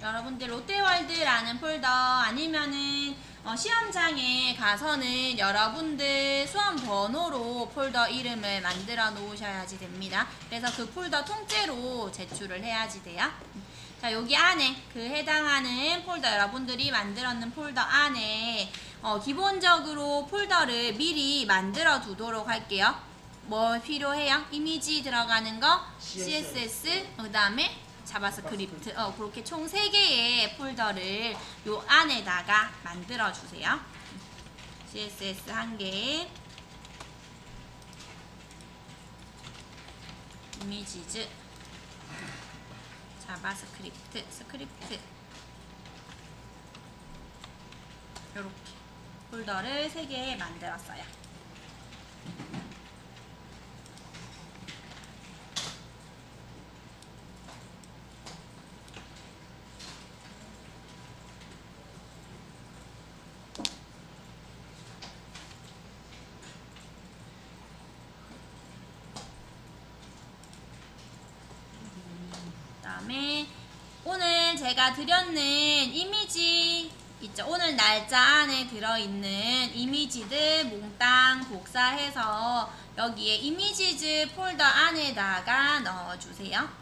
여러분들 롯데월드라는 폴더 아니면은 시험장에 가서는 여러분들 수험 번호로 폴더 이름을 만들어 놓으셔야지 됩니다. 그래서 그 폴더 통째로 제출을 해야지 돼요. 자, 여기 안에 그 해당하는 폴더 여러분들이 만들어 놓은 폴더 안에 기본적으로 폴더를 미리 만들어 두도록 할게요. 뭐 필요해요? 이미지 들어가는 거, CSS, 그 다음에 자바스크립트, 그렇게 총 3개의 폴더를 요 안에다가 만들어 주세요. CSS 1개, 이미지즈, 자바스크립트, 스크립트, 요렇게 폴더를 3개 만들었어요. 그다음에 오늘 제가 드렸는 이미지 있죠. 오늘 날짜 안에 들어있는 이미지들 몽땅 복사해서 여기에 이미지즈 폴더 안에다가 넣어주세요.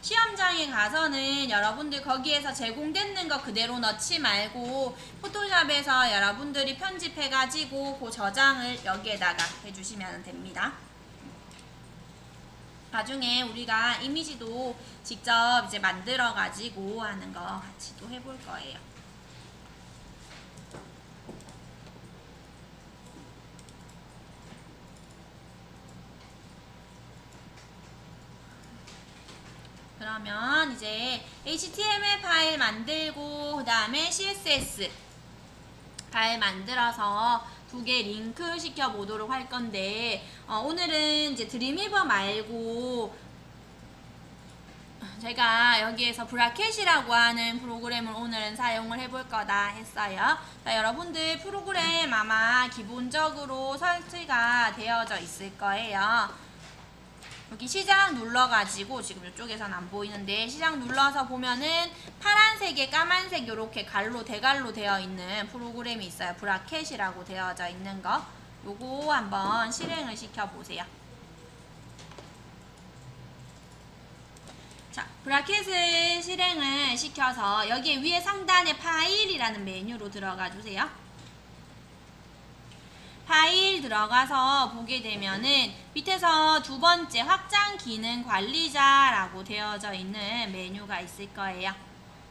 시험장에 가서는 여러분들 거기에서 제공되는 거 그대로 넣지 말고 포토샵에서 여러분들이 편집해가지고 그 저장을 여기에다가 해주시면 됩니다. 나중에 우리가 이미지도 직접 이제 만들어가지고 하는 거 같이 또 해볼 거예요. 그러면 이제 HTML 파일 만들고 그 다음에 CSS 파일 만들어서 2개 링크 시켜 보도록 할 건데 오늘은 이제 드림위버 말고 제가 여기에서 브라켓이라고 하는 프로그램을 오늘은 사용을 해볼 거다 했어요. 자, 여러분들 프로그램 아마 기본적으로 설치가 되어져 있을 거예요. 여기 시작 눌러가지고 지금 이쪽에서는 안 보이는데 시작 눌러서 보면은 파란색에 까만색 이렇게 갈로 대갈로 되어 있는 프로그램이 있어요. 브라켓이라고 되어져 있는 거. 요거 한번 실행을 시켜보세요. 자, 브라켓을 실행을 시켜서 여기 위에 상단에 파일이라는 메뉴로 들어가 주세요. 파일 들어가서 보게 되면은 밑에서 2번째 확장 기능 관리자라고 되어져 있는 메뉴가 있을 거예요.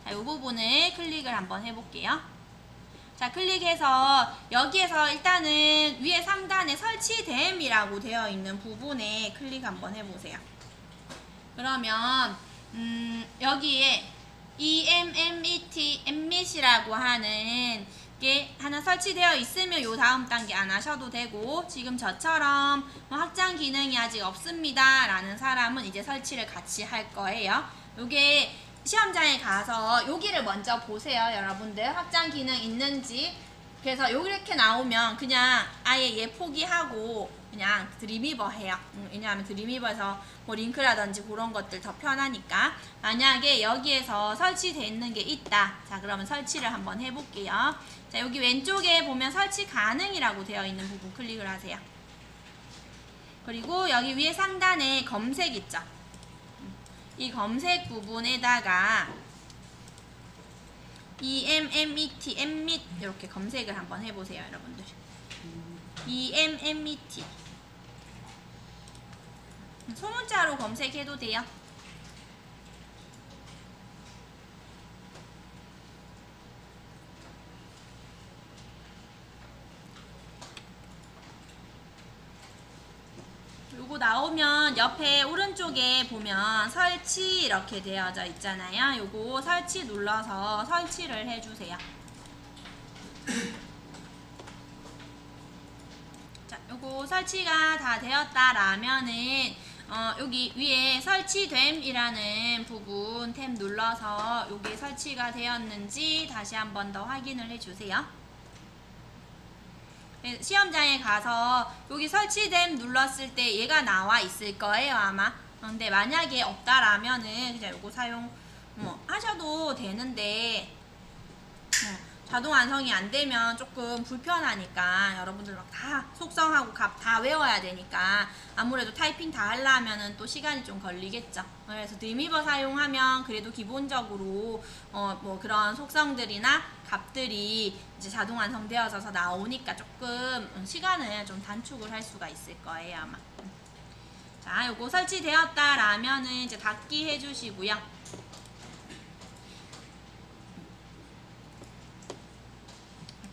자, 이 부분을 클릭을 한번 해볼게요. 자, 클릭해서 여기에서 일단은 위에 상단에 설치됨이라고 되어 있는 부분에 클릭 한번 해보세요. 그러면 여기에 emmet이라고 하는 게 하나 설치되어 있으면 요 다음 단계 안 하셔도 되고 지금 저처럼 확장 기능이 아직 없습니다 라는 사람은 이제 설치를 같이 할 거예요. 요게 시험장에 가서 여기를 먼저 보세요. 여러분들 확장 기능 있는지. 그래서 이렇게 나오면 그냥 아예 얘 포기하고 그냥 드림위버 해요. 왜냐하면 드림위버에서 뭐 링크라든지 그런 것들 더 편하니까. 만약에 여기에서 설치되어 있는 게 있다. 자, 그러면 설치를 한번 해볼게요. 자, 여기 왼쪽에 보면 설치 가능이라고 되어 있는 부분 클릭을 하세요. 그리고 여기 위에 상단에 검색 있죠. 이 검색 부분에다가 emmet 이렇게 검색을 한번 해보세요, 여러분들. emmet 소문자로 검색해도 돼요. 요거 나오면 옆에 오른쪽에 보면 설치 이렇게 되어져 있잖아요. 요거 설치 눌러서 설치를 해주세요. 자, 요거 설치가 다 되었다라면은 여기 위에 설치됨이라는 부분 탭 눌러서 여기 설치가 되었는지 다시 한 번 더 확인을 해주세요. 시험장에 가서 여기 설치됨 눌렀을 때 얘가 나와 있을 거예요, 아마. 근데 만약에 없다라면은 그냥 요거 사용 하셔도 되는데 자동 완성이 안 되면 조금 불편하니까 여러분들 막 다 속성하고 값 다 외워야 되니까 아무래도 타이핑 다 하려면은 또 시간이 좀 걸리겠죠. 그래서 드림위버 사용하면 그래도 기본적으로 뭐 그런 속성들이나 값들이 이제 자동 완성되어져서 나오니까 조금 시간을 좀 단축을 할 수가 있을 거예요 아마. 자, 요거 설치되었다라면은 이제 닫기 해주시고요.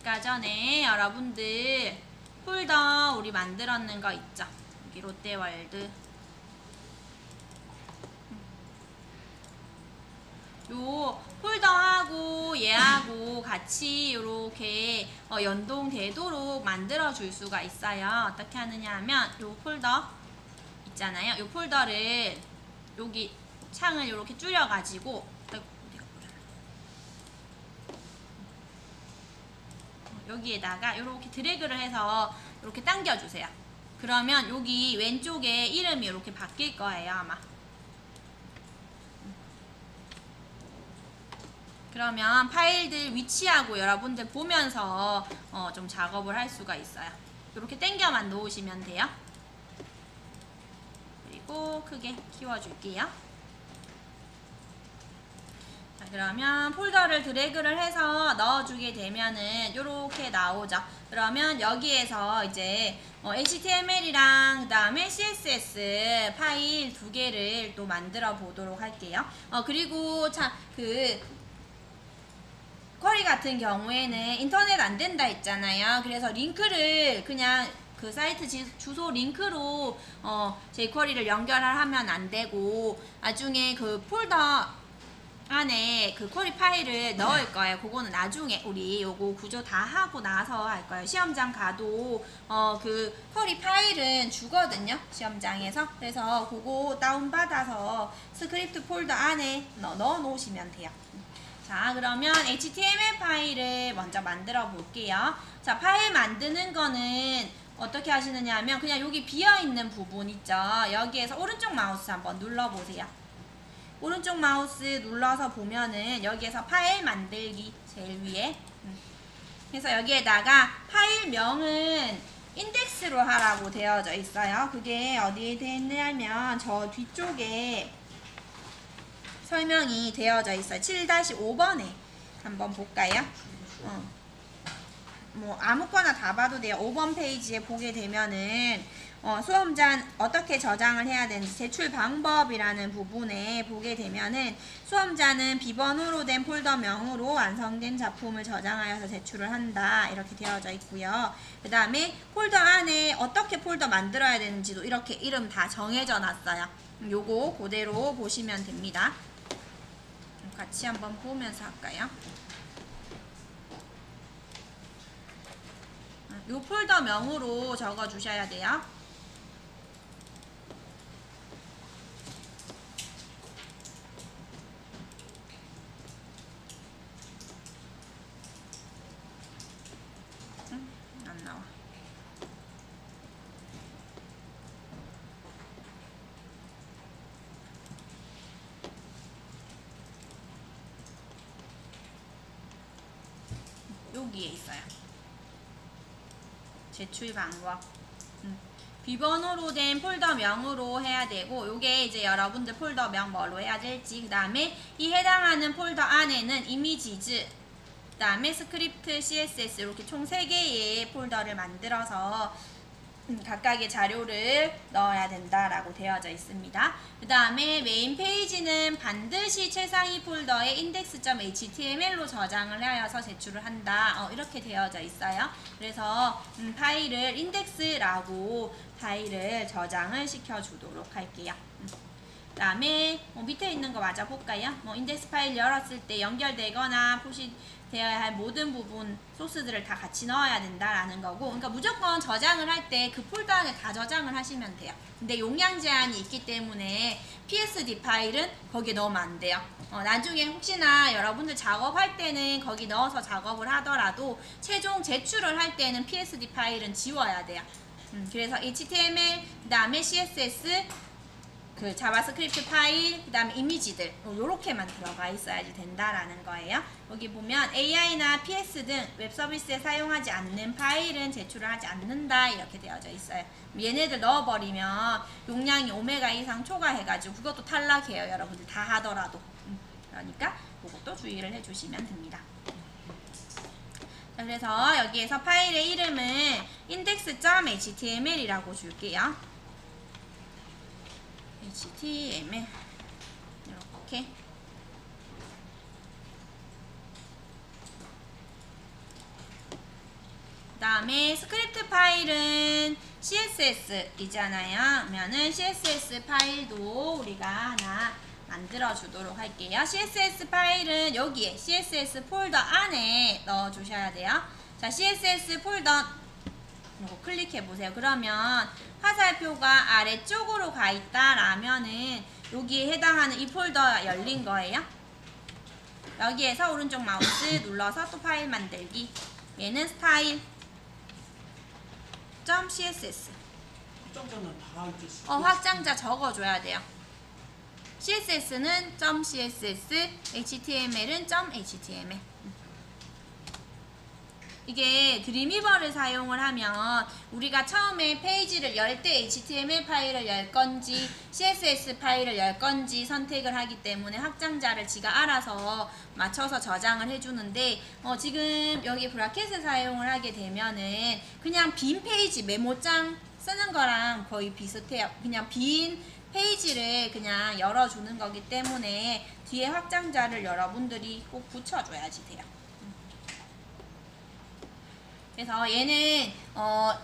아까 전에 여러분들 폴더 우리 만들었는 거 있죠? 여기 롯데월드. 요 폴더하고 얘하고 같이 이렇게 연동되도록 만들어 줄 수가 있어요. 어떻게 하느냐 하면 요 폴더 있잖아요. 요 폴더를 여기 창을 이렇게 줄여 가지고 여기에다가 이렇게 드래그를 해서 이렇게 당겨주세요. 그러면 여기 왼쪽에 이름이 이렇게 바뀔 거예요 아마. 그러면 파일들 위치하고 여러분들 보면서 좀 작업을 할 수가 있어요. 이렇게 당겨만 놓으시면 돼요. 그리고 크게 키워줄게요. 자, 그러면 폴더를 드래그를 해서 넣어주게 되면은 이렇게 나오죠. 그러면 여기에서 이제 HTML이랑 그 다음에 CSS 파일 2개를 또 만들어 보도록 할게요. 그리고 참 쿼리 같은 경우에는 인터넷 안 된다 했잖아요. 그래서 링크를 그냥 그 사이트 주소 링크로 jQuery를 연결하면 안 되고 나중에 그 폴더 안에 그 쿼리 파일을 넣을 거예요. 그거는 나중에 우리 요거 구조 다 하고 나서 할 거예요. 시험장 가도 그 쿼리 파일은 주거든요. 시험장에서. 그래서 그거 다운받아서 스크립트 폴더 안에 넣어 놓으시면 돼요. 자, 그러면 HTML 파일을 먼저 만들어 볼게요. 자, 파일 만드는 거는 어떻게 하시느냐 하면 그냥 여기 비어있는 부분 있죠. 여기에서 오른쪽 마우스 한번 눌러보세요. 오른쪽 마우스 눌러서 보면은 여기에서 파일 만들기 제일 위에 그래서 여기에다가 파일명은 인덱스로 하라고 되어져 있어요. 그게 어디에 되어 있냐면 저 뒤쪽에 설명이 되어져 있어요. 7-5번에 한번 볼까요? 뭐 아무거나 다 봐도 돼요. 5번 페이지에 보게 되면은 수험장 어떻게 저장을 해야 되는지 제출 방법이라는 부분에 보게 되면은 수험자는 비번호로 된 폴더명으로 완성된 작품을 저장하여서 제출을 한다 이렇게 되어져 있고요. 그 다음에 폴더 안에 어떻게 폴더 만들어야 되는지도 이렇게 이름 다 정해져 놨어요. 요거 그대로 보시면 됩니다. 같이 한번 보면서 할까요? 요 폴더명으로 적어 주셔야 돼요. 안 나와. 여기에 있어요. 제출 방법. 비번호로 된 폴더명으로 해야 되고 요게 이제 여러분들 폴더명 뭐로 해야 될지 그 다음에 이 해당하는 폴더 안에는 이미지즈 그 다음에 스크립트, CSS 이렇게 총 3개의 폴더를 만들어서 각각의 자료를 넣어야 된다라고 되어져 있습니다. 그 다음에 메인 페이지는 반드시 최상위 폴더에 index.html로 저장을 하여서 제출을 한다. 이렇게 되어져 있어요. 그래서 파일을 index라고 파일을 저장을 시켜주도록 할게요. 그 다음에 밑에 있는 거 맞아 볼까요? 인덱스 파일 열었을 때 연결되거나 되어야 할 모든 부분 소스들을 다 같이 넣어야 된다라는 거고, 그러니까 무조건 저장을 할 때 그 폴더 안에 다 저장을 하시면 돼요. 근데 용량 제한이 있기 때문에 PSD 파일은 거기에 넣으면 안 돼요. 나중에 혹시나 여러분들 작업할 때는 거기 넣어서 작업을 하더라도 최종 제출을 할 때는 PSD 파일은 지워야 돼요. 그래서 HTML, 그 다음에 CSS, 그 자바스크립트 파일, 그 다음에 이미지들 요렇게만 들어가 있어야지 된다라는 거예요. 여기 보면 AI나 PS 등 웹 서비스에 사용하지 않는 파일은 제출을 하지 않는다 이렇게 되어져 있어요. 얘네들 넣어버리면 용량이 오메가 이상 초과해가지고 그것도 탈락해요. 여러분들 다 하더라도. 그러니까 그것도 주의를 해주시면 됩니다. 자, 그래서 여기에서 파일의 이름은 index.html이라고 줄게요. HTML 이렇게 그 다음에 스크립트 파일은 CSS 이잖아요. 그러면은 CSS 파일도 우리가 하나 만들어 주도록 할게요. CSS 파일은 여기에 CSS 폴더 안에 넣어 주셔야 돼요. 자, CSS 폴더 이거 클릭해 보세요. 그러면 화살표가 아래쪽으로 가 있다 라면은 여기에 해당하는 이 폴더가 열린 거예요. 여기에서 오른쪽 마우스 눌러서 또 파일 만들기. 얘는 스타일 .css. 확장자는 다 있겠어. 확장자 적어줘야 돼요. CSS는 .css, HTML은 .html. 이게 드림위버를 사용을 하면 우리가 처음에 페이지를 열 때 HTML 파일을 열 건지 CSS 파일을 열 건지 선택을 하기 때문에 확장자를 지가 알아서 맞춰서 저장을 해주는데 지금 여기 브라켓을 사용을 하게 되면은 그냥 빈 페이지 메모장 쓰는 거랑 거의 비슷해요. 그냥 빈 페이지를 그냥 열어주는 거기 때문에 뒤에 확장자를 여러분들이 꼭 붙여줘야지 돼요. 그래서 얘는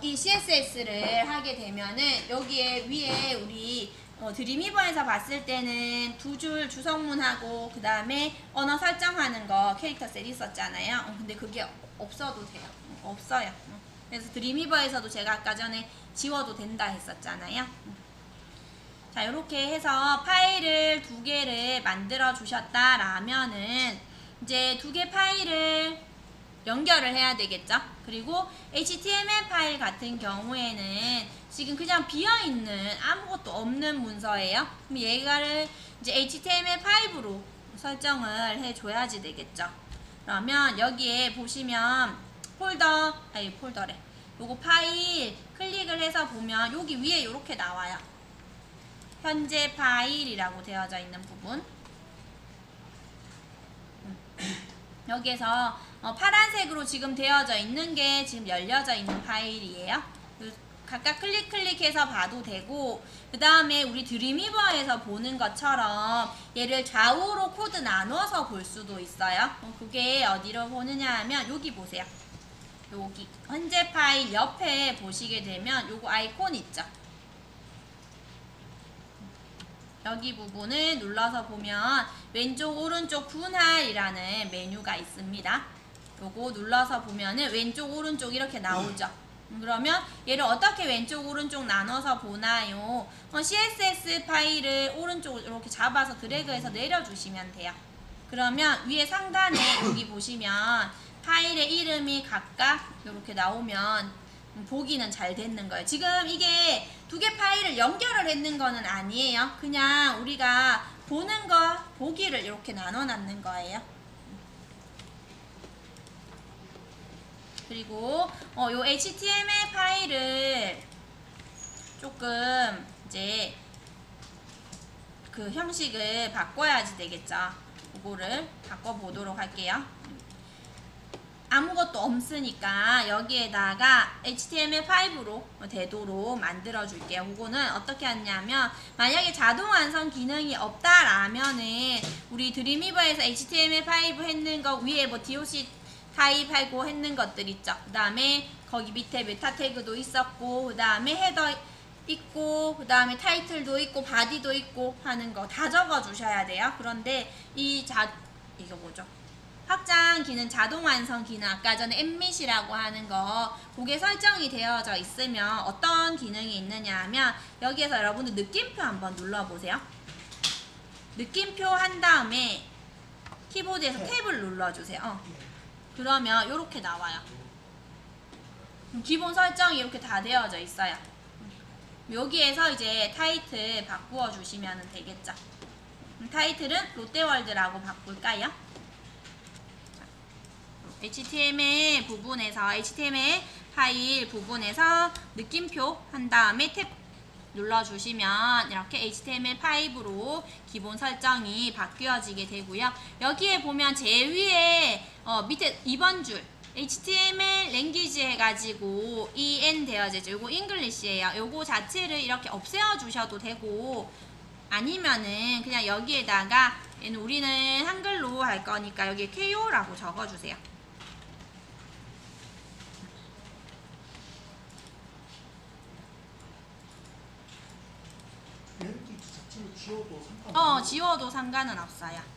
이 CSS를 하게 되면은 여기에 위에 우리 드림위버에서 봤을 때는 두 줄 주성문하고 그 다음에 언어 설정하는 거 캐릭터 셀 있었잖아요. 근데 그게 없어도 돼요. 없어요. 그래서 드림위버에서도 제가 아까 전에 지워도 된다 했었잖아요. 자, 이렇게 해서 파일을 두 개를 만들어 주셨다라면은 이제 두 개 파일을 연결을 해야 되겠죠. 그리고 HTML 파일 같은 경우에는 지금 그냥 비어있는 아무것도 없는 문서예요. 그럼 얘가를 이제 HTML5로 설정을 해줘야지 되겠죠. 그러면 여기에 보시면 폴더래. 요거 파일 클릭을 해서 보면 여기 위에 이렇게 나와요. 현재 파일이라고 되어져 있는 부분. 여기에서 파란색으로 지금 되어져 있는 게 지금 열려져 있는 파일이에요. 각각 클릭해서 봐도 되고 그 다음에 우리 드림위버에서 보는 것처럼 얘를 좌우로 코드 나눠서 볼 수도 있어요. 그게 어디로 보느냐 하면 여기 보세요. 여기 현재 파일 옆에 보시게 되면 요거 아이콘 있죠. 여기 부분을 눌러서 보면 왼쪽 오른쪽 분할이라는 메뉴가 있습니다. 요거 눌러서 보면은 왼쪽 오른쪽 이렇게 나오죠. 그러면 얘를 어떻게 왼쪽 오른쪽 나눠서 보나요? CSS 파일을 오른쪽으로 이렇게 잡아서 드래그해서 내려주시면 돼요. 그러면 위에 상단에 여기 보시면 파일의 이름이 각각 이렇게 나오면 보기는 잘 됐는 거예요. 지금 이게 두 개 파일을 연결을 했는 거는 아니에요. 그냥 우리가 보는 거, 보기를 이렇게 나눠 놨는 거예요. 그리고 요 HTML 파일을 조금 이제 그 형식을 바꿔야지 되겠죠. 그거를 바꿔보도록 할게요. 아무것도 없으니까 여기에다가 HTML5로 되도록 만들어 줄게요. 그거는 어떻게 하냐면 만약에 자동 완성 기능이 없다라면은 우리 드림위버에서 HTML5 했는 거 위에 뭐 DOC 타입하고 했는 것들 있죠. 그 다음에 거기 밑에 메타 태그도 있었고 그 다음에 헤더 있고 그 다음에 타이틀도 있고 바디도 있고 하는 거 다 적어 주셔야 돼요. 그런데 이거 뭐죠? 확장 기능, 자동 완성 기능, 아까 전에 엠밋이라고 하는 거 그게 설정이 되어져 있으면 어떤 기능이 있느냐 하면 여기에서 여러분들 느낌표 한번 눌러보세요. 느낌표 한 다음에 키보드에서 탭을 눌러주세요. 그러면 이렇게 나와요. 기본 설정이 이렇게 다 되어져 있어요. 여기에서 이제 타이틀 바꾸어 주시면 되겠죠. 타이틀은 롯데월드라고 바꿀까요? HTML 부분에서 HTML 파일 부분에서 느낌표 한 다음에 탭 눌러주시면 이렇게 HTML5로 기본 설정이 바뀌어지게 되고요. 여기에 보면 제일 위에 밑에 2번 줄 HTML 랭귀지 해가지고 EN 되어져 있죠. 요거 잉글리시예요. 요거 자체를 이렇게 없애어 주셔도 되고 아니면은 그냥 여기에다가 우리는 한글로 할 거니까 여기 KO라고 적어주세요. 랭귀지 자체를 지워도 상관없어요? 지워도 상관은 없어요.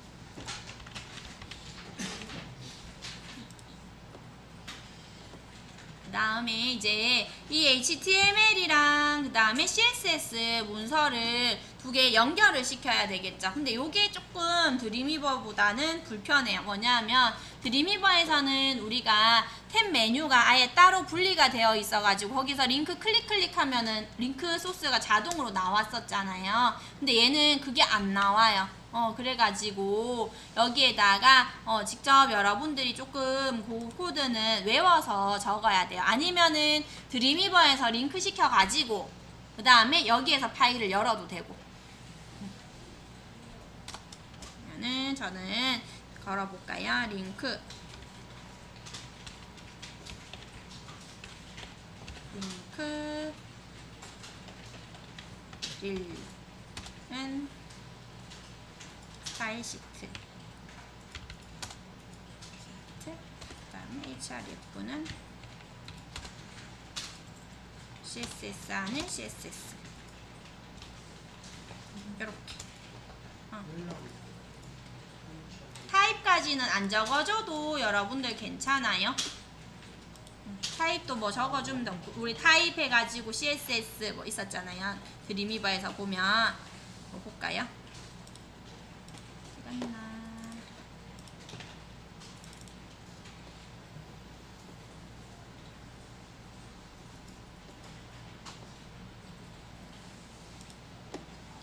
그 다음에 이제 이 HTML이랑 그 다음에 CSS 문서를 두 개 연결을 시켜야 되겠죠. 근데 이게 조금 드림위버보다는 불편해요. 뭐냐면 드림위버에서는 우리가 탭 메뉴가 아예 따로 분리가 되어 있어가지고 거기서 링크 클릭하면은 링크 소스가 자동으로 나왔었잖아요. 근데 얘는 그게 안 나와요. 그래가지고 여기에다가 직접 여러분들이 조금 그 코드는 외워서 적어야 돼요. 아니면은 드림위버에서 링크 시켜가지고 그 다음에 여기에서 파일을 열어도 되고. 그러면은 저는 걸어볼까요? 링크 릴은 스타일 시트 그 다음에 href는 css 안에 css 이렇게 타입까지는 안 적어줘도 여러분들 괜찮아요. 타입도 뭐 적어주면 되고 우리 타입 해가지고 CSS 뭐 있었잖아요. 드림위버에서 보면 뭐 볼까요? 시간나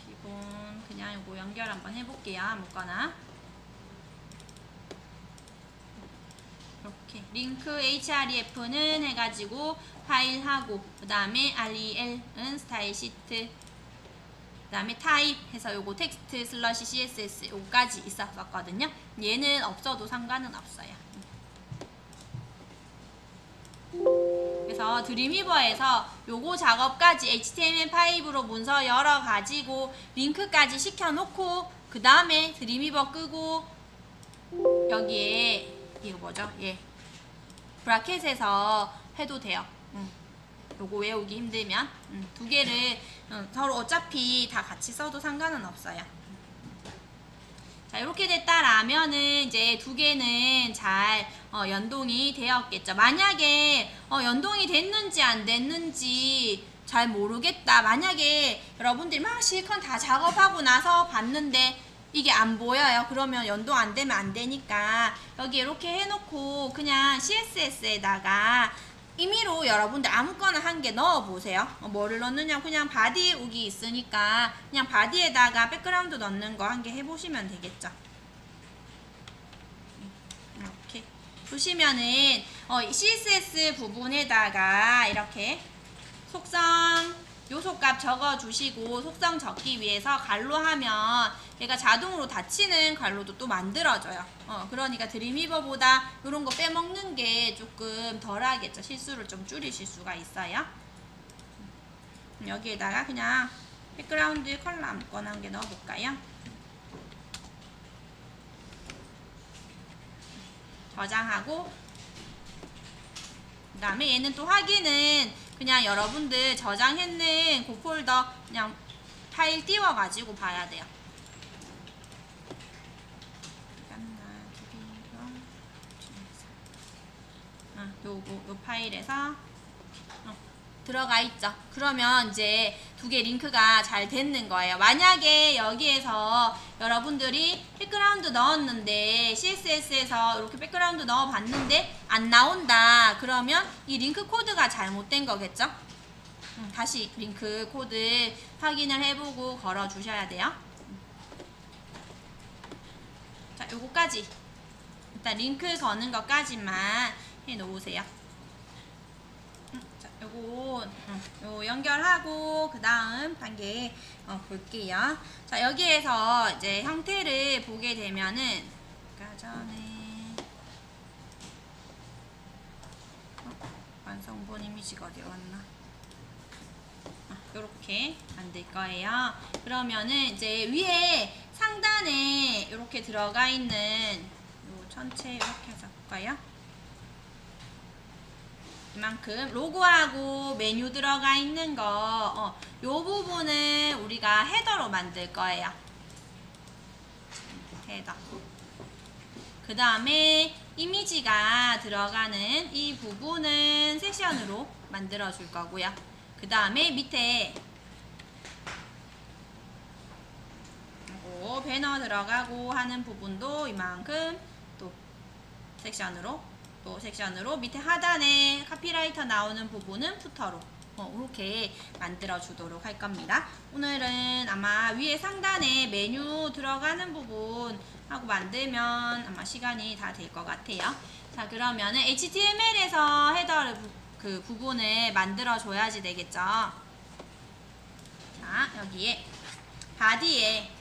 기본 그냥 요거 연결 한번 해볼게요. 아무거나 이렇게 링크 href는 해가지고 파일하고 그 다음에 rel은 스타일 시트 그 다음에 타입 해서 요거 텍스트 슬러시 css 요거까지 있었거든요. 얘는 없어도 상관은 없어요. 그래서 드림위버에서 요거 작업까지 HTML5로 문서 열어가지고 링크까지 시켜놓고 그 다음에 드림위버 끄고 여기에 이거 뭐죠? 예, 브라켓에서 해도 돼요. 요거 외우기 힘들면 두 개를 서로 어차피 다 같이 써도 상관은 없어요. 자, 이렇게 됐다라면은 이제 두 개는 잘 연동이 되었겠죠. 만약에 연동이 됐는지 안 됐는지 잘 모르겠다. 만약에 여러분들이 막 실컷 다 작업하고 나서 봤는데 이게 안 보여요. 그러면 연동 안 되면 안 되니까 여기 이렇게 해놓고 그냥 CSS에다가 임의로 여러분들 아무거나 한 개 넣어보세요. 뭐를 넣느냐 그냥 바디 욱이 있으니까 그냥 바디에다가 백그라운드 넣는 거 한 개 해보시면 되겠죠. 이렇게 보시면은 CSS 부분에다가 이렇게 속성 요소값 적어주시고 속성 적기 위해서 갈로 하면 얘가 자동으로 닫히는 갈로도 또 만들어져요. 그러니까 드림위버보다 이런 거 빼먹는 게 조금 덜 하겠죠. 실수를 좀 줄이실 수가 있어요. 여기에다가 그냥 백그라운드 컬러 아무거나 한 개 넣어볼까요? 저장하고 그 다음에 얘는 또 확인은 그냥 여러분들 저장했는 그 폴더 그냥 파일 띄워가지고 봐야 돼요. 요 파일에서 들어가 있죠. 그러면 이제 두 개 링크가 잘 됐는 거예요. 만약에 여기에서 여러분들이 백그라운드 넣었는데 CSS에서 이렇게 백그라운드 넣어봤는데 안 나온다. 그러면 이 링크 코드가 잘못된 거겠죠. 다시 링크 코드 확인을 해보고 걸어 주셔야 돼요. 자, 요거까지 일단 링크 거는 것까지만 해 놓으세요. 자, 요거 요 연결하고 그 다음 단계 볼게요. 자, 여기에서 이제 형태를 보게 되면은 아까 전에 완성본 이미지가 어디 왔나? 이렇게 만들 거예요. 그러면은 이제 위에 상단에 이렇게 들어가 있는 요 전체 이렇게 해서 볼까요? 이만큼 로고하고 메뉴 들어가 있는 거, 요 부분을 우리가 헤더로 만들 거예요. 헤더. 그 다음에 이미지가 들어가는 이 부분은 섹션으로 만들어 줄 거고요. 그 다음에 밑에 배너 들어가고 하는 부분도 이만큼 또 섹션으로 밑에 하단에 카피라이터 나오는 부분은 푸터로 이렇게 만들어 주도록 할 겁니다. 오늘은 아마 위에 상단에 메뉴 들어가는 부분 하고 만들면 아마 시간이 다 될 것 같아요. 자, 그러면은 HTML에서 헤더를 그 부분을 만들어 줘야지 되겠죠. 자, 여기에 바디에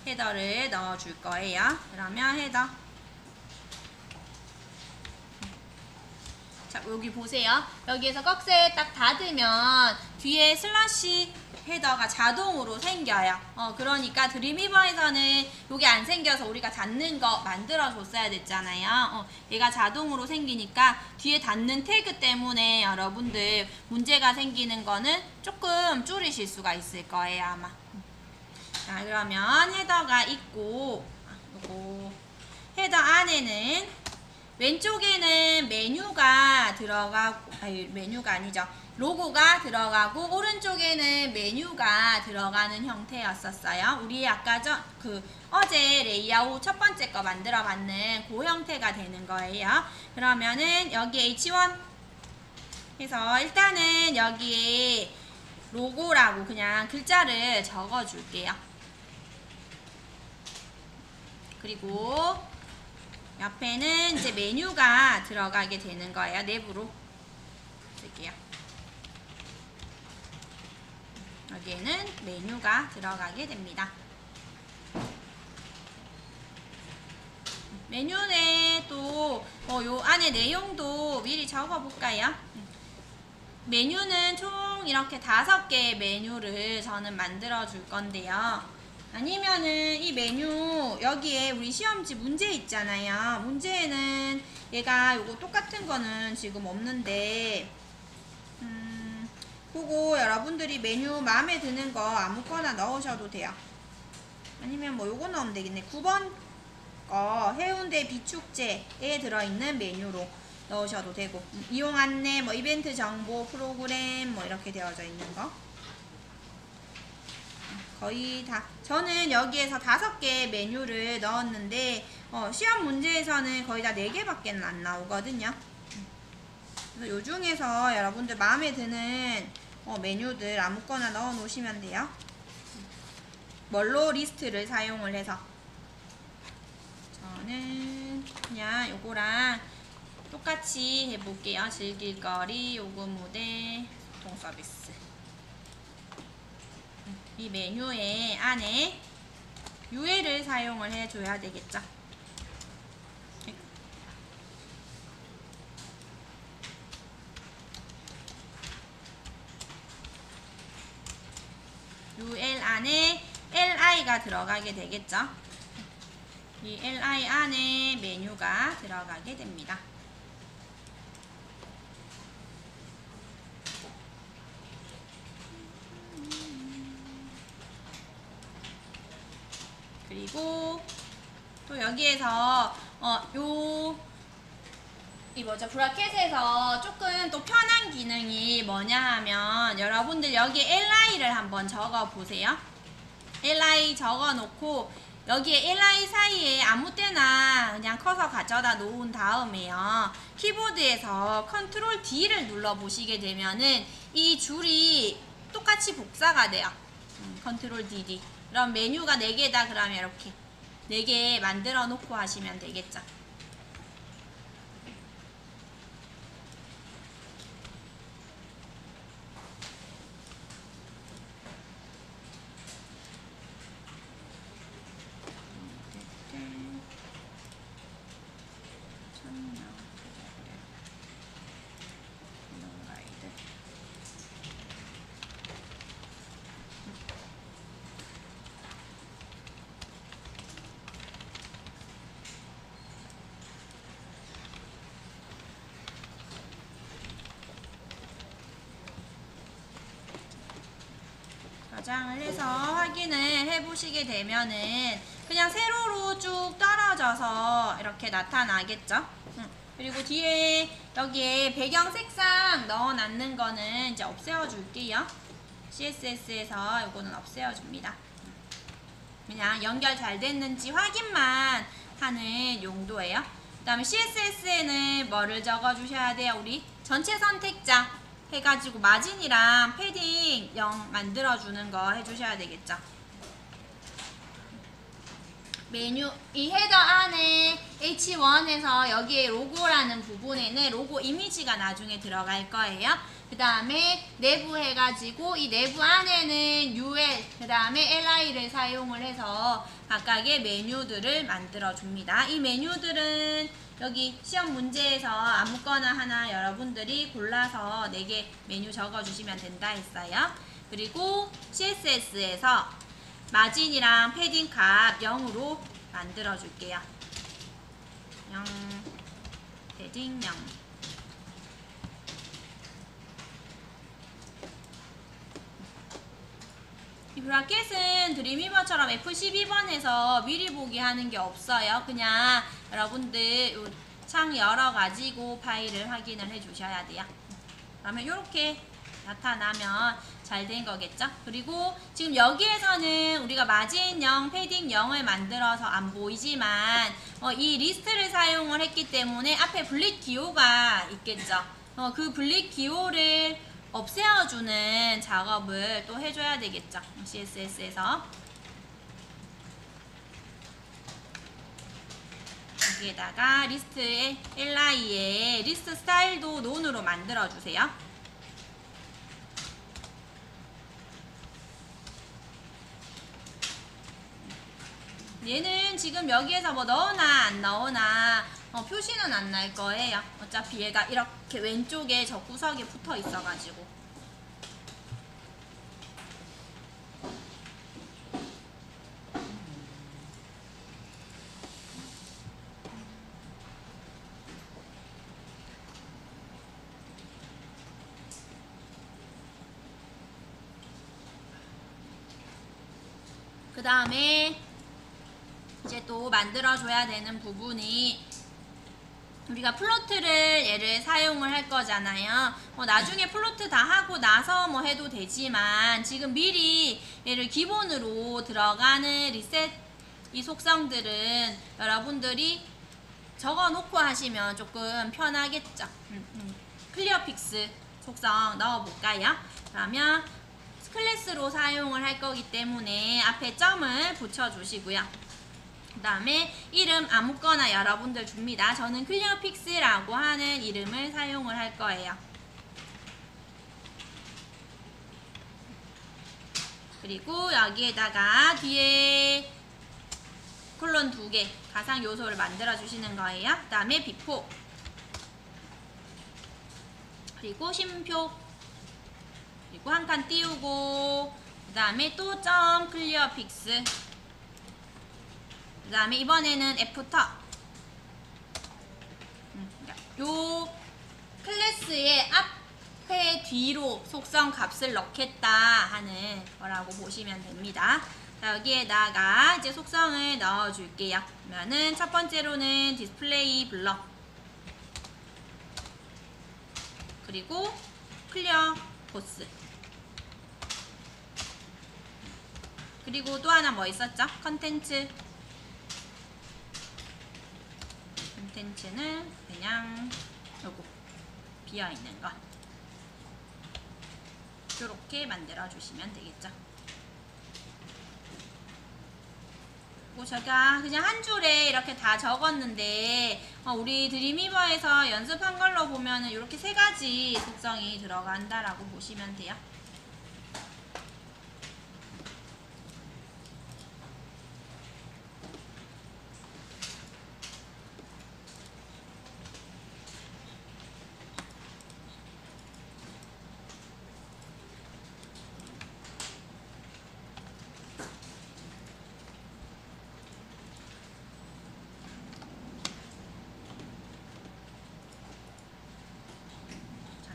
헤더를 넣어 줄 거예요. 그러면 헤더. 자, 여기 보세요. 여기에서 꺽쇠 딱 닫으면 뒤에 슬러시 헤더가 자동으로 생겨요. 그러니까 드림위버에서는 이게 안 생겨서 우리가 닫는 거 만들어 줬어야 됐잖아요. 얘가 자동으로 생기니까 뒤에 닫는 태그 때문에 여러분들 문제가 생기는 거는 조금 줄이실 수가 있을 거예요, 아마. 자, 그러면 헤더가 있고, 요거 헤더 안에는 왼쪽에는 메뉴가 들어가고, 메뉴가 아니죠. 로고가 들어가고, 오른쪽에는 메뉴가 들어가는 형태였었어요. 우리 아까 어제 레이아웃 첫 번째 거 만들어 봤는 그 형태가 되는 거예요. 그러면은 여기 H1 해서 일단은 여기에 로고라고 그냥 글자를 적어 줄게요. 그리고 옆에는 이제 메뉴가 들어가게 되는 거예요. 내부로 쓸게요. 여기에는 메뉴가 들어가게 됩니다. 메뉴에 또 요 안에 내용도 미리 적어 볼까요? 메뉴는 총 이렇게 5개의 메뉴를 저는 만들어 줄 건데요. 아니면은 이 메뉴 여기에 우리 시험지 문제 있잖아요. 문제에는 얘가 요거 똑같은 거는 지금 없는데 그거 여러분들이 메뉴 마음에 드는 거 아무거나 넣으셔도 돼요. 아니면 뭐 요거 넣으면 되겠네. 9번 거 해운대 비축제에 들어있는 메뉴로 넣으셔도 되고, 이용 안내, 뭐 이벤트 정보, 프로그램 뭐 이렇게 되어져 있는 거 거의 다. 저는 여기에서 5개 메뉴를 넣었는데 시험 문제에서는 거의 다 4개밖에 안 나오거든요. 그래서 요 중에서 여러분들 마음에 드는 메뉴들 아무거나 넣어 놓으시면 돼요. 뭘로 리스트를 사용을 해서 저는 그냥 요거랑 똑같이 해볼게요. 즐길거리, 요금 무대, 소통 서비스. 이 메뉴의 안에 UL을 사용을 해줘야 되겠죠. UL 안에 LI가 들어가게 되겠죠. 이 LI 안에 메뉴가 들어가게 됩니다. 그리고 또 여기에서 이 브라켓에서 조금 또 편한 기능이 뭐냐 하면 여러분들 여기 LI를 한번 적어 보세요. LI 적어 놓고 여기에 li 사이에 아무 때나 그냥 커서 가져다 놓은 다음에요. 키보드에서 컨트롤 D를 눌러 보시게 되면은 이 줄이 똑같이 복사가 돼요. 컨트롤 DD. 그럼 메뉴가 4개다 그러면 이렇게 4개 만들어 놓고 하시면 되겠죠. 저장을 해서 확인을 해보시게 되면은 그냥 세로로 쭉 떨어져서 이렇게 나타나겠죠. 그리고 뒤에 여기에 배경 색상 넣어놨는 거는 이제 없애어 줄게요. CSS에서 이거는 없애어 줍니다. 그냥 연결 잘 됐는지 확인만 하는 용도예요. 그 다음에 CSS에는 뭐를 적어 주셔야 돼요? 우리 전체 선택자 해가지고 마진이랑 패딩 0 만들어주는 거 해주셔야 되겠죠. 메뉴 이 헤더 안에 H1에서 여기에 로고라는 부분에는 로고 이미지가 나중에 들어갈 거예요. 그 다음에 내부 해가지고 이 내부 안에는 UL 그 다음에 LI를 사용을 해서 각각의 메뉴들을 만들어 줍니다. 이 메뉴들은 여기 시험 문제에서 아무거나 하나 여러분들이 골라서 4개 메뉴 적어 주시면 된다 했어요. 그리고 CSS에서 마진이랑 패딩 값 0으로 만들어 줄게요. 0 패딩 0. 이 브라켓은 드림위버처럼 F12번에서 미리 보기 하는 게 없어요. 그냥 여러분들 창 열어가지고 파일을 확인을 해 주셔야 돼요. 그러면 이렇게 나타나면 잘 된 거겠죠? 그리고 지금 여기에서는 우리가 마진 0, 패딩 0을 만들어서 안 보이지만 이 리스트를 사용을 했기 때문에 앞에 블릿 기호가 있겠죠? 그 블릿 기호를 없애어주는 작업을 또 해줘야 되겠죠. CSS에서 여기에다가 리스트의 li에 리스트 스타일도 논으로 만들어주세요. 얘는 지금 여기에서 뭐 넣으나 안 넣으나 표시는 안 날 거예요. 어차피 얘가 이렇게 왼쪽에 저 구석에 붙어 있어가지고. 그 다음에 이제 또 만들어줘야 되는 부분이 우리가 플로트를 얘를 사용을 할 거잖아요. 나중에 플로트 다 하고 나서 뭐 해도 되지만 지금 미리 얘를 기본으로 들어가는 리셋 이 속성들은 여러분들이 적어 놓고 하시면 조금 편하겠죠. 클리어 픽스 속성 넣어 볼까요? 그러면 클래스로 사용을 할 거기 때문에 앞에 점을 붙여 주시고요. 그 다음에 이름 아무거나 여러분들 줍니다. 저는 클리어픽스라고 하는 이름을 사용을 할 거예요. 그리고 여기에다가 뒤에 콜론 2개 가상 요소를 만들어 주시는 거예요. 그 다음에 비포 그리고 심표 그리고 한 칸 띄우고 그 다음에 또 점 클리어픽스 그 다음에 이번에는 애프터 요 클래스의 앞에 뒤로 속성 값을 넣겠다 하는 거라고 보시면 됩니다. 자, 여기에다가 이제 속성을 넣어 줄게요. 그러면은 첫 번째로는 디스플레이 블럭 그리고 클리어 보스 그리고 또 하나 뭐 있었죠? 컨텐츠 콘텐츠는 그냥 요거 비어있는 거 이렇게 만들어 주시면 되겠죠. 제가 그냥 한 줄에 이렇게 다 적었는데 우리 드림위버에서 연습한 걸로 보면은 이렇게 세 가지 속성이 들어간다라고 보시면 돼요.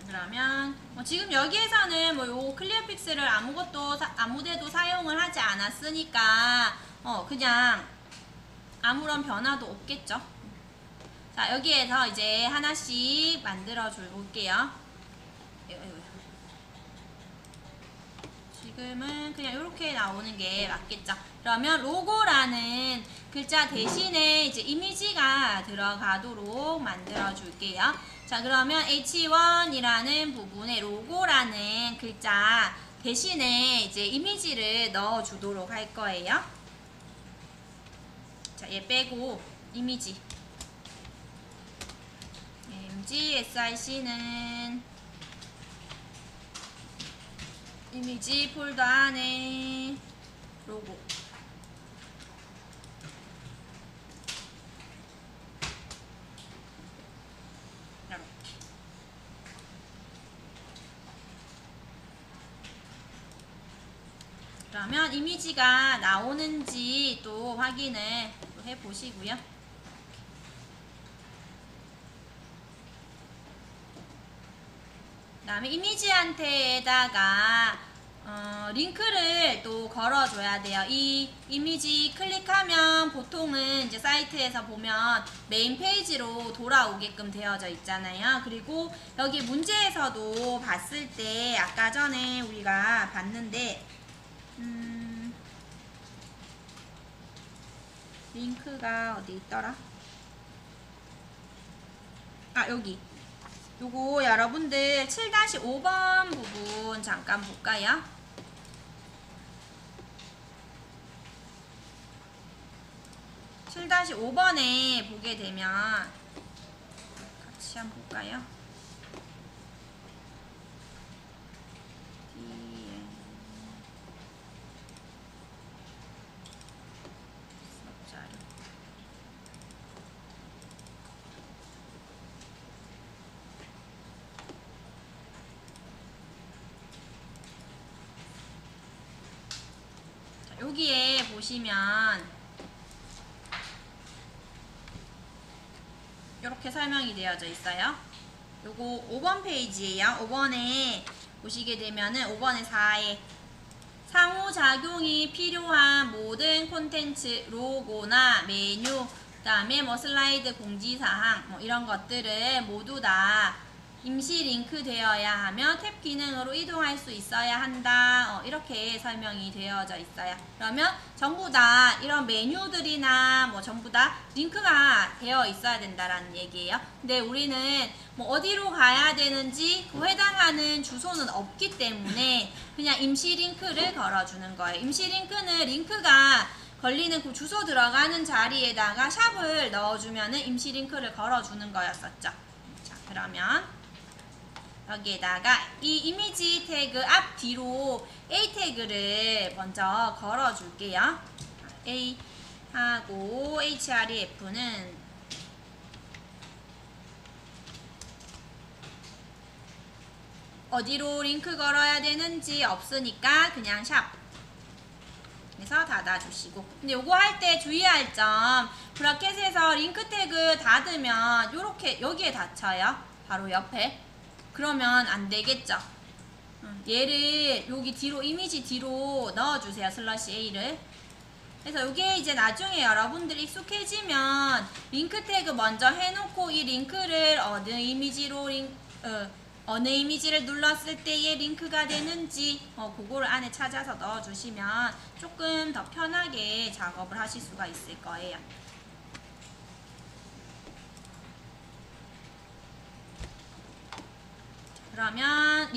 그러면 지금 여기에서는 요 클리어 픽스를 아무데도 사용을 하지 않았으니까 그냥 아무런 변화도 없겠죠. 자, 여기에서 이제 하나씩 만들어 줄게요. 지금은 그냥 이렇게 나오는 게 맞겠죠. 그러면 로고라는 글자 대신에 이제 이미지가 들어가도록 만들어 줄게요. 자, 그러면 H1이라는 부분에 로고라는 글자 대신에 이제 이미지를 넣어 주도록 할 거예요. 자, 얘 빼고 이미지 MGSIC는 이미지 폴더 안에 로고 이렇게 그러면 이미지가 나오는지 또 확인을 해 보시고요. 그 다음에 이미지한테다가 링크를 또 걸어줘야 돼요. 이 이미지 클릭하면 보통은 이제 사이트에서 보면 메인 페이지로 돌아오게끔 되어져 있잖아요. 그리고 여기 문제에서도 봤을 때 아까 전에 우리가 봤는데 링크가 어디 있더라? 아, 여기. 요거 여러분들 7-5번 부분 잠깐 볼까요? (7-5번에) 보게 되면 같이 한번 볼까요? 여기에 보시면 이렇게 설명이 되어져 있어요. 요거 5번 페이지예요. 5번에 보시게 되면은 5번에 4에 상호작용이 필요한 모든 콘텐츠 로고나 메뉴 그 다음에 뭐 슬라이드 공지사항 뭐 이런 것들을 모두 다 임시 링크 되어야 하며 탭 기능으로 이동할 수 있어야 한다. 이렇게 설명이 되어져 있어요. 그러면 전부 다 이런 메뉴들이나 뭐 전부 다 링크가 되어 있어야 된다라는 얘기예요. 근데 우리는 뭐 어디로 가야 되는지 그 해당하는 주소는 없기 때문에 그냥 임시 링크를 걸어주는 거예요. 임시 링크는 링크가 걸리는 그 주소 들어가는 자리에다가 샵을 넣어주면은 임시 링크를 걸어주는 거였었죠. 자, 그러면 여기에다가 이 이미지 태그 앞 뒤로 A 태그를 먼저 걸어 줄게요. A 하고 href는 어디로 링크 걸어야 되는지 없으니까 그냥 샵 해서 닫아주시고, 근데 요거 할 때 주의할 점, 브라켓에서 링크 태그 닫으면 요렇게 여기에 닫혀요. 바로 옆에. 그러면 안 되겠죠. 얘를 여기 뒤로 이미지 뒤로 넣어주세요. /a를. 그래서 이게 이제 나중에 여러분들이 익숙해지면 링크 태그 먼저 해놓고 이 링크를 어느 이미지를 눌렀을 때의 링크가 되는지 그거를 안에 찾아서 넣어주시면 조금 더 편하게 작업을 하실 수가 있을 거예요. 그러면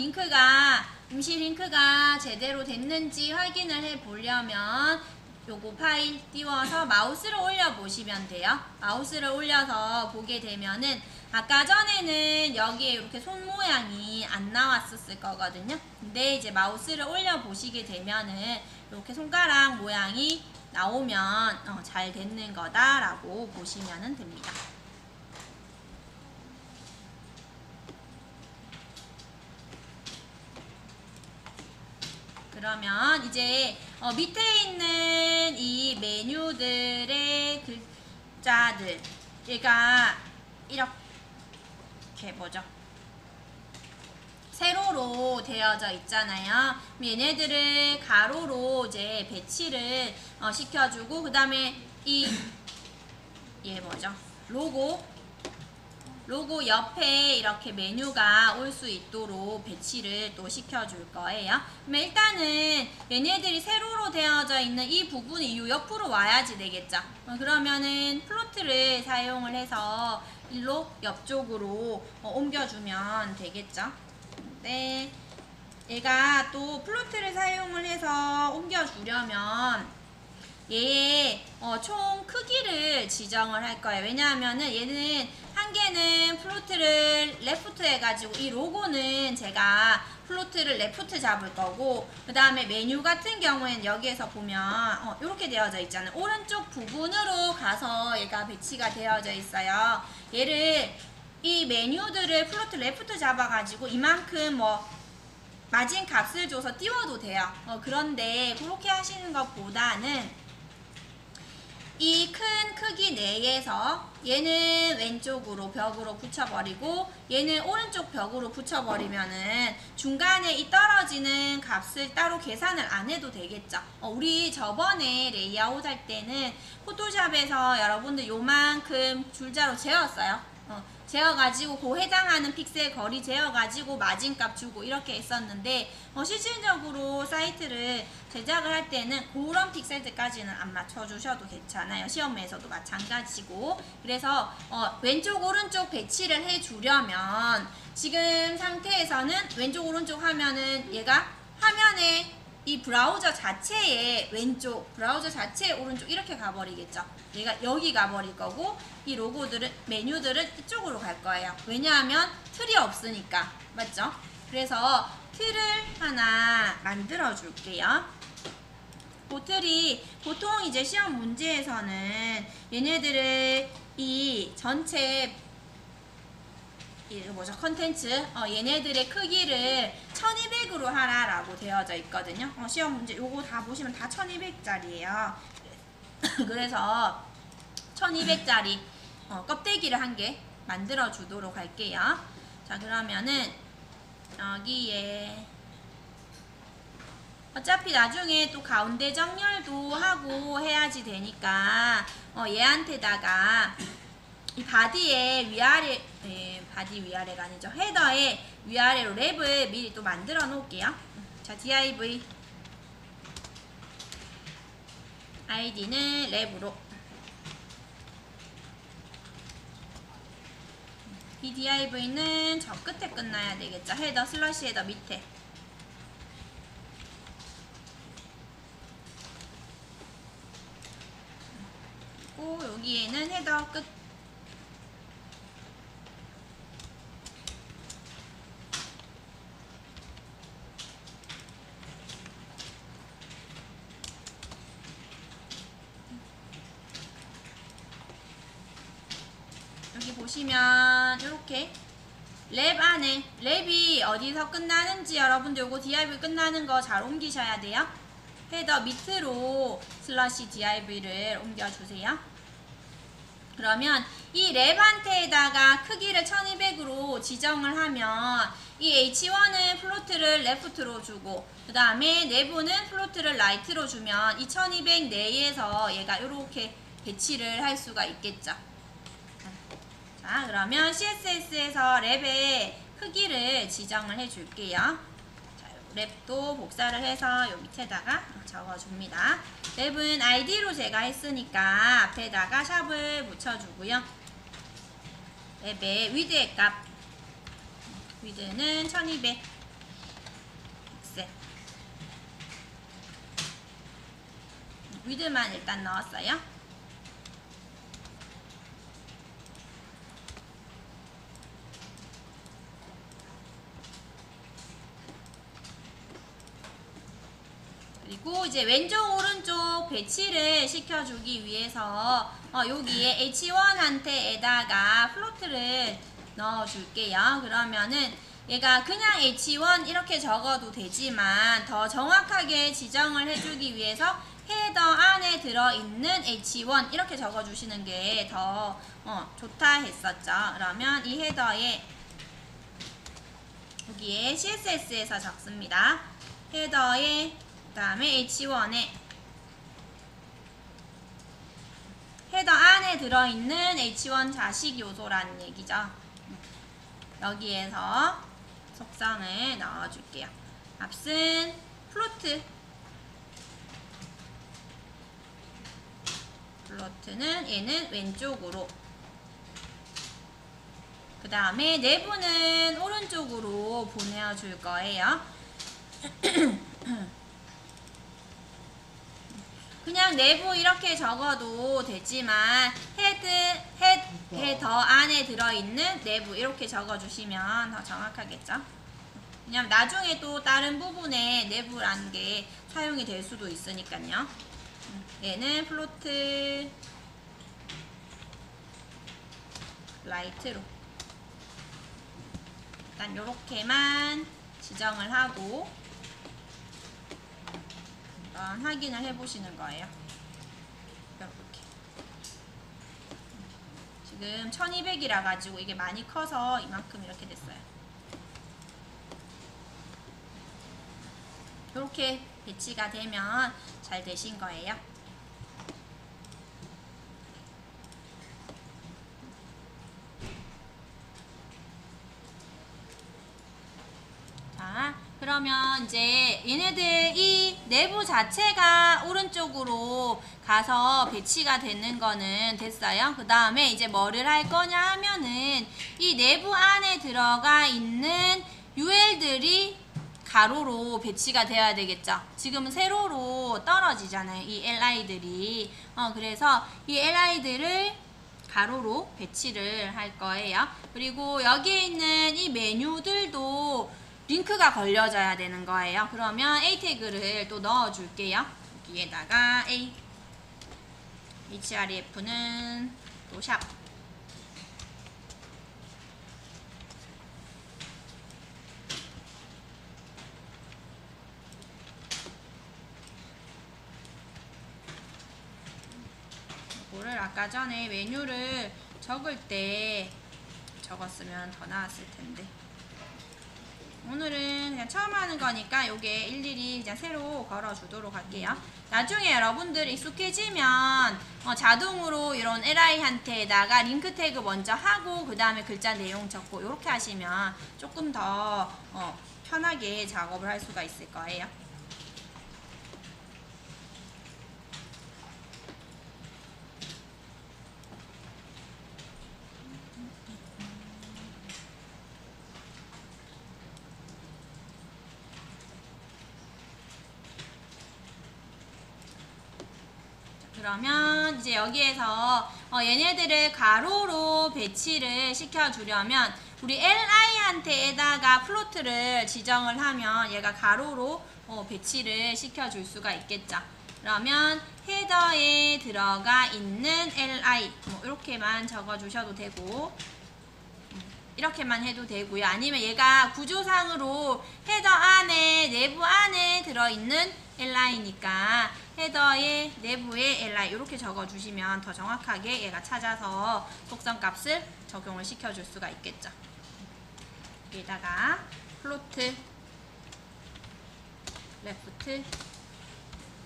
임시 링크가 제대로 됐는지 확인을 해 보려면 요거 파일 띄워서 마우스를 올려 보시면 돼요. 마우스를 올려서 보게 되면은 아까 전에는 여기에 이렇게 손 모양이 안 나왔었을 거거든요. 근데 이제 마우스를 올려 보시게 되면은 이렇게 손가락 모양이 나오면 잘 됐는 거다라고 보시면 됩니다. 그러면 이제 밑에 있는 이 메뉴들의 글자들 얘가 이렇게 뭐죠? 세로로 되어져 있잖아요. 얘네들을 가로로 이제 배치를 시켜주고 그 다음에 얘 뭐죠? 로고 옆에 이렇게 메뉴가 올 수 있도록 배치를 또 시켜줄 거예요. 그럼 일단은 얘네들이 세로로 되어져 있는 이 부분이 이 옆으로 와야지 되겠죠. 그러면은 플로트를 사용을 해서 일로 옆쪽으로 옮겨주면 되겠죠. 네, 얘가 또 플로트를 사용을 해서 옮겨주려면 얘의 총 크기를 지정을 할 거예요. 왜냐하면은 얘는 한 개는 플로트를 레프트 해가지고 이 로고는 제가 플로트를 레프트 잡을 거고 그 다음에 메뉴 같은 경우에는 여기에서 보면 이렇게 되어져 있잖아요. 오른쪽 부분으로 가서 얘가 배치가 되어져 있어요. 얘를 이 메뉴들을 플로트 레프트 잡아가지고 이만큼 마진 값을 줘서 띄워도 돼요. 그런데 그렇게 하시는 것보다는 이 큰 크기 내에서 얘는 왼쪽으로 벽으로 붙여버리고 얘는 오른쪽 벽으로 붙여버리면은 중간에 이 떨어지는 값을 따로 계산을 안 해도 되겠죠. 우리 저번에 레이아웃 할 때는 포토샵에서 여러분들 요만큼 줄자로 재었어요. 재어가지고 그 해당하는 픽셀 거리 재어가지고 마진값 주고 이렇게 했었는데 실질적으로 사이트를 제작을 할 때는 그런 픽셀들까지는 안 맞춰주셔도 괜찮아요. 시험에서도 마찬가지고. 그래서 왼쪽 오른쪽 배치를 해주려면 지금 상태에서는 왼쪽 오른쪽 하면은 얘가 화면에 이 브라우저 자체에 왼쪽, 브라우저 자체에 오른쪽 이렇게 가버리겠죠. 얘가 여기 가버릴 거고 이 로고들은, 메뉴들은 이쪽으로 갈 거예요. 왜냐하면 틀이 없으니까. 맞죠? 그래서 틀을 하나 만들어 줄게요. 그 틀이 보통 이제 시험 문제에서는 얘네들을 이 전체 이거 뭐죠? 컨텐츠 얘네들의 크기를 1200으로 하라라고 되어져 있거든요. 시험 문제 요거 다 보시면 다 1200짜리예요. 그래서 1200짜리 껍데기를 한 개 만들어 주도록 할게요. 자, 그러면은 여기에 어차피 나중에 또 가운데 정렬도 하고 해야지 되니까 얘한테다가 이 바디의 위아래, 바디 위아래가 아니죠. 헤더의 위아래로 랩을 미리 또 만들어 놓을게요. 자, div id는 랩으로 이 div는 저 끝에 끝나야 되겠죠. 헤더 슬러시 헤더 밑에. 그리고 여기에는 헤더 끝 여기 보시면 이렇게 랩 안에 랩이 어디서 끝나는지 여러분들 요거 div 끝나는 거 잘 옮기셔야 돼요. 헤더 밑으로 슬러시 div를 옮겨주세요. 그러면 이 랩한테다가 크기를 1200으로 지정을 하면 이 h1은 플로트를 레프트로 주고 그 다음에 내부는 플로트를 라이트로 주면 이 1200 내에서 얘가 이렇게 배치를 할 수가 있겠죠. 자, 그러면 CSS에서 랩의 크기를 지정을 해줄게요. 자, 랩도 복사를 해서 요 밑에다가 적어줍니다. 랩은 id로 제가 했으니까 앞에다가 샵을 붙여주고요. 랩의 위드의 값 위드는 1200 픽셀. 위드만 일단 넣었어요. 그리고 이제 왼쪽 오른쪽 배치를 시켜주기 위해서 여기에 H1한테에다가 플로트를 넣어줄게요. 그러면은 얘가 그냥 H1 이렇게 적어도 되지만 더 정확하게 지정을 해주기 위해서 헤더 안에 들어있는 H1 이렇게 적어주시는 게 더 좋다 했었죠. 그러면 이 헤더에 여기에 CSS에서 적습니다. 헤더에 그 다음에 H1에 헤더 안에 들어있는 H1 자식 요소라는 얘기죠. 여기에서 속성을 넣어줄게요. 값은 플로트는 얘는 왼쪽으로, 그 다음에 내부는 오른쪽으로 보내줄 거예요. 그냥 내부 이렇게 적어도 되지만 헤더 안에 들어있는 내부 이렇게 적어주시면 더 정확하겠죠. 왜냐면 나중에 또 다른 부분에 내부라는 게 사용이 될 수도 있으니까요. 얘는 플로트 라이트로 일단 요렇게만 지정을 하고 한번 확인을 해보시는 거예요. 이렇게. 지금 1200이라 가지고 이게 많이 커서 이만큼 이렇게 됐어요. 이렇게 배치가 되면 잘 되신 거예요. 자, 그러면 이제 얘네들 이 내부 자체가 오른쪽으로 가서 배치가 되는 거는 됐어요. 그 다음에 이제 뭐를 할 거냐 하면은 이 내부 안에 들어가 있는 UL들이 가로로 배치가 되어야 되겠죠. 지금은 세로로 떨어지잖아요. 이 LI들이. 그래서 이 LI들을 가로로 배치를 할 거예요. 그리고 여기에 있는 이 메뉴들도 링크가 걸려져야 되는 거예요. 그러면 A 태그를 또 넣어 줄게요. 여기에다가 A, href는 또 샵. 이거를 아까 전에 메뉴를 적을 때 적었으면 더 나았을 텐데. 오늘은 그냥 처음 하는 거니까 요게 일일이 그냥 새로 걸어주도록 할게요. 나중에 여러분들 익숙해지면 자동으로 이런 LI한테다가 링크 태그 먼저 하고 그 다음에 글자 내용 적고 이렇게 하시면 조금 더 편하게 작업을 할 수가 있을 거예요. 그러면 이제 여기에서 얘네들을 가로로 배치를 시켜주려면 우리 LI한테에다가 플로트를 지정을 하면 얘가 가로로 배치를 시켜줄 수가 있겠죠. 그러면 헤더에 들어가 있는 LI 이렇게만 적어주셔도 되고 이렇게만 해도 되고요. 아니면 얘가 구조상으로 헤더 안에 내부 안에 들어있는 LI니까 헤더의 내부에 LI 이렇게 적어주시면 더 정확하게 얘가 찾아서 속성 값을 적용을 시켜줄 수가 있겠죠. 여기다가 플로트 레프트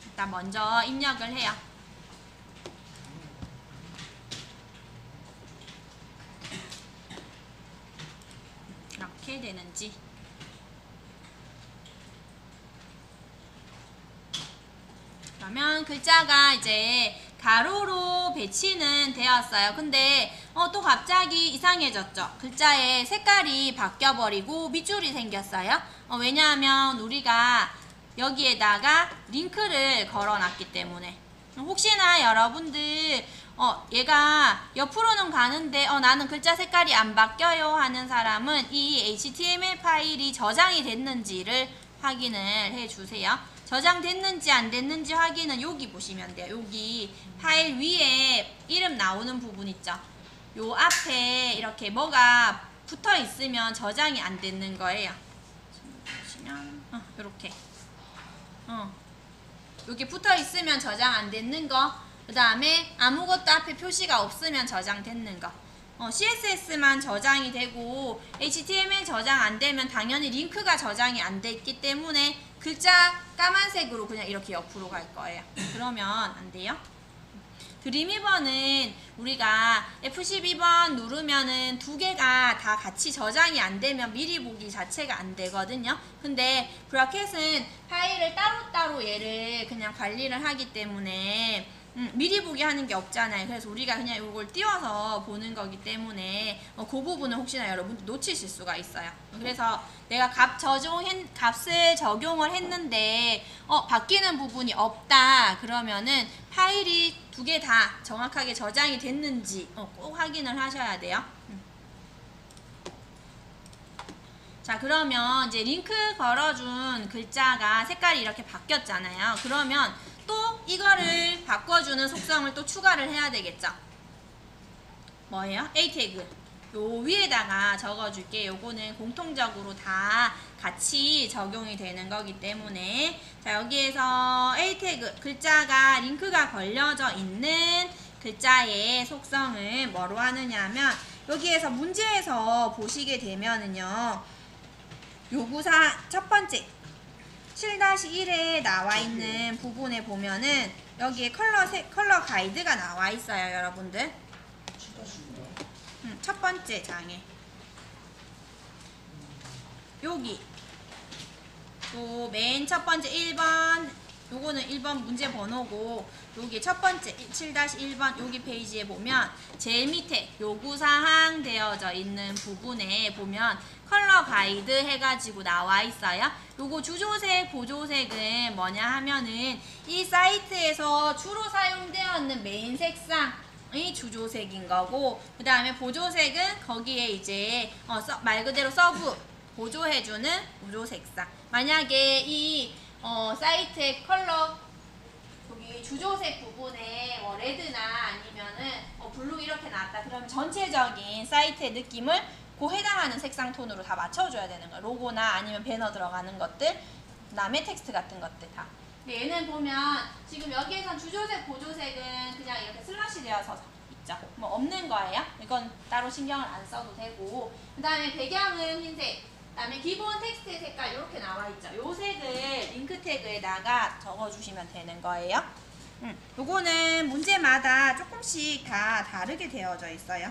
일단 먼저 입력을 해요. 이렇게 되는지. 그러면 글자가 이제 가로로 배치는 되었어요. 근데 또 갑자기 이상해졌죠. 글자의 색깔이 바뀌어버리고 밑줄이 생겼어요. 왜냐하면 우리가 여기에다가 링크를 걸어놨기 때문에. 혹시나 여러분들 얘가 옆으로는 가는데 나는 글자 색깔이 안 바뀌어요 하는 사람은 이 HTML 파일이 저장이 됐는지를 확인을 해주세요. 저장됐는지 안 됐는지 확인은 여기 보시면 돼요. 여기 파일 위에 이름 나오는 부분 있죠. 요 앞에 이렇게 뭐가 붙어 있으면 저장이 안 되는 거예요. 보시면 이렇게 여기 붙어 있으면 저장 안 되는 거, 그 다음에 아무것도 앞에 표시가 없으면 저장됐는 거. CSS만 저장이 되고 HTML 저장 안 되면 당연히 링크가 저장이 안 돼 있기 때문에 글자 까만색으로 그냥 이렇게 옆으로 갈 거예요. 그러면 안 돼요. 드림위버는 우리가 F12번 누르면은 두 개가 다 같이 저장이 안 되면 미리 보기 자체가 안 되거든요. 근데 브라켓은 파일을 따로따로 얘를 그냥 관리를 하기 때문에 미리 보기 하는 게 없잖아요. 그래서 우리가 그냥 이걸 띄워서 보는 거기 때문에 그 부분은 혹시나 여러분 놓치실 수가 있어요. 그래서 내가 값을 적용을 했는데 바뀌는 부분이 없다 그러면은 파일이 두 개 다 정확하게 저장이 됐는지 꼭 확인을 하셔야 돼요. 자, 그러면 이제 링크 걸어준 글자가 색깔이 이렇게 바뀌었잖아요. 그러면 또 이거를 바꿔주는 속성을 또 추가를 해야 되겠죠. 뭐예요? A 태그. 요 위에다가 적어줄게. 요거는 공통적으로 다 같이 적용이 되는 거기 때문에 자, 여기에서 A 태그 글자가 링크가 걸려져 있는 글자의 속성을 뭐로 하느냐 하면 여기에서 문제에서 보시게 되면은요. 요구사 첫 번째 7-1에 나와 있는 부분에 보면은 여기에 컬러 가이드가 나와 있어요, 여러분들. 첫 번째 장에 여기 요 맨 첫 번째 1번 요거는 1번 문제 번호고 여기 첫 번째 7-1번 여기 페이지에 보면 제일 밑에 요구사항 되어져 있는 부분에 보면 컬러 가이드 해가지고 나와 있어요. 요거 주조색, 보조색은 뭐냐 하면은 이 사이트에서 주로 사용되어 있는 메인 색상이 주조색인 거고 그 다음에 보조색은 거기에 이제 말 그대로 서브 보조해주는 보조 색상. 만약에 이 사이트의 컬러 여기 주조색 부분에 레드나 아니면은 블루 이렇게 나왔다 그러면 전체적인 사이트의 느낌을 그 해당하는 색상 톤으로 다 맞춰줘야 되는 거야. 로고나 아니면 배너 들어가는 것들 그 다음에 텍스트 같은 것들 다. 근데 얘는 보면 지금 여기에선 주조색 보조색은 그냥 이렇게 슬러시 되어서 있죠. 뭐 없는 거예요. 이건 따로 신경을 안 써도 되고 그 다음에 배경은 흰색 그 다음에 기본 텍스트 색깔 이렇게 나와 있죠. 요 색을 링크 태그에다가 적어주시면 되는 거예요. 요거는 문제마다 조금씩 다 다르게 되어져 있어요.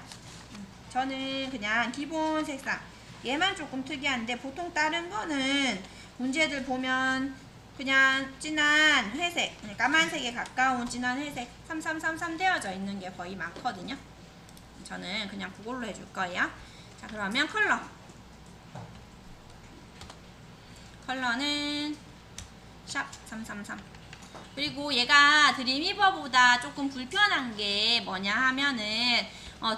저는 그냥 기본 색상 얘만 조금 특이한데 보통 다른 거는 문제들 보면 그냥 진한 회색 까만색에 가까운 진한 회색 3333 되어져 있는 게 거의 많거든요. 저는 그냥 그걸로 해줄 거예요. 자, 그러면 컬러는 샵 333 그리고 얘가 드림위버보다 조금 불편한 게 뭐냐 하면은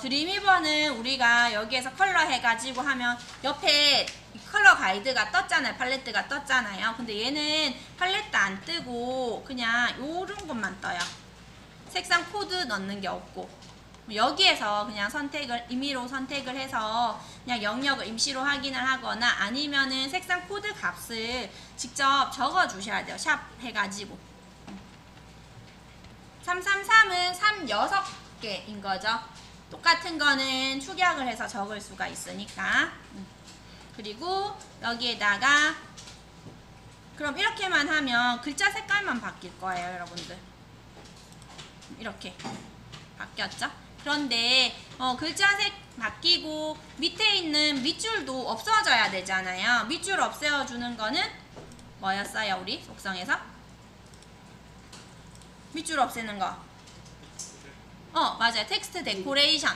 드림위버는 우리가 여기에서 컬러 해가지고 하면 옆에 컬러 가이드가 떴잖아요. 팔레트가 떴잖아요. 근데 얘는 팔레트 안 뜨고 그냥 요런 것만 떠요. 색상 코드 넣는 게 없고 여기에서 그냥 임의로 선택을 해서 그냥 영역을 임시로 확인을 하거나 아니면은 색상 코드 값을 직접 적어 주셔야 돼요. 샵 해가지고 333은 36개인 거죠. 똑같은 거는 축약을 해서 적을 수가 있으니까. 그리고 여기에다가 그럼 이렇게만 하면 글자 색깔만 바뀔 거예요, 여러분들. 이렇게 바뀌었죠? 그런데 글자색 바뀌고 밑에 있는 밑줄도 없어져야 되잖아요. 밑줄 없애주는 거는 뭐였어요, 우리 속성에서? 밑줄 없애는 거 맞아요. 텍스트 데코레이션.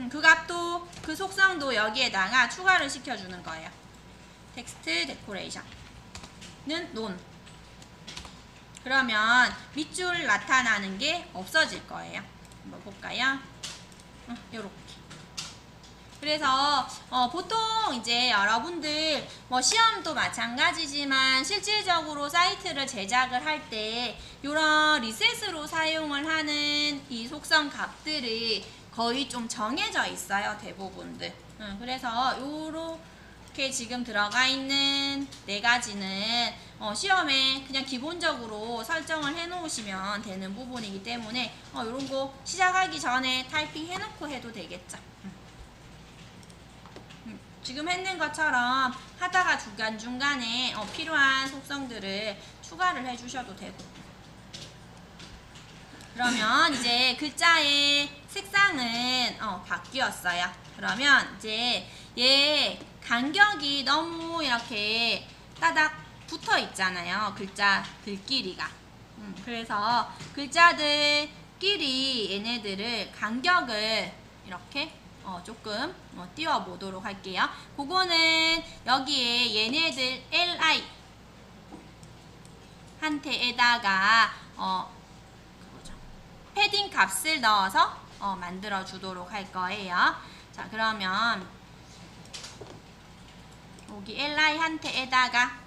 그 값도 그 속성도 여기에다가 추가를 시켜주는 거예요. 텍스트 데코레이션은 논. 그러면 밑줄 나타나는 게 없어질 거예요. 한번 볼까요? 요렇게. 그래서 보통 이제 여러분들 뭐 시험도 마찬가지지만 실질적으로 사이트를 제작을 할 때 이런 리셋으로 사용을 하는 이 속성 값들이 거의 좀 정해져 있어요. 대부분들. 그래서 요렇게 지금 들어가 있는 네 가지는 시험에 그냥 기본적으로 설정을 해 놓으시면 되는 부분이기 때문에 요런 거 시작하기 전에 타이핑 해놓고 해도 되겠죠. 지금 했는 것처럼 하다가 중간중간에 필요한 속성들을 추가를 해주셔도 되고. 그러면 이제 글자의 색상은 바뀌었어요. 그러면 이제 얘 간격이 너무 이렇게 따닥 붙어 있잖아요. 글자들끼리가. 그래서 글자들끼리 얘네들을 간격을 이렇게 조금 띄워 보도록 할게요. 그거는 여기에 얘네들 li 한테에다가 패딩 값을 넣어서 만들어 주도록 할 거예요. 자, 그러면 여기 li 한테에다가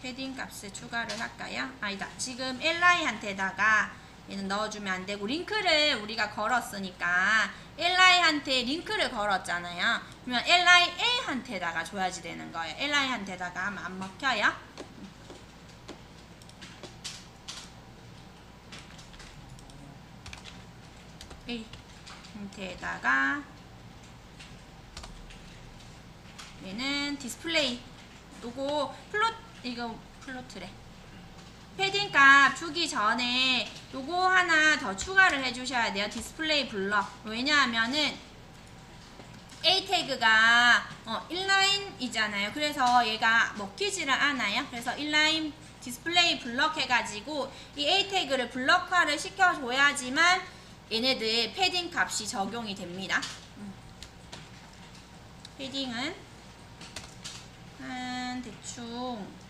패딩 값을 추가를 할까요? 아니다. 지금 li 한테다가 얘는 넣어주면 안 되고, 링크를 우리가 걸었으니까 li한테 링크를 걸었잖아요. 그러면 lia한테다가 줘야지 되는 거예요. li한테다가 하면 안 먹혀요. a한테다가 얘는 디스플레이. 이거 플로트래. 패딩 값 주기 전에 요거 하나 더 추가를 해주셔야 돼요. 디스플레이 블럭. 왜냐하면은 A 태그가 인라인이잖아요. 그래서 얘가 먹히지를 않아요. 그래서 인라인 디스플레이 블럭 해가지고 이 A 태그를 블럭화를 시켜줘야지만 얘네들 패딩 값이 적용이 됩니다. 패딩은 한 대충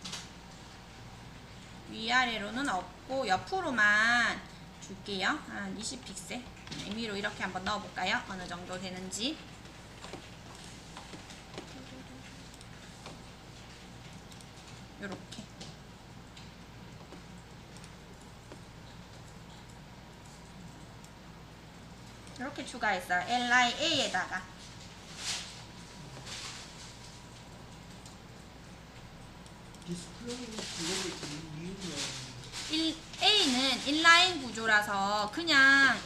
위아래로는 없고 옆으로만 줄게요. 한 20픽셀. 위로 이렇게 한번 넣어볼까요? 어느 정도 되는지. 요렇게. 이렇게 추가했어요. lia에다가. 디스플레이 블록을 드린 이유는 A는 인라인 구조라서 그냥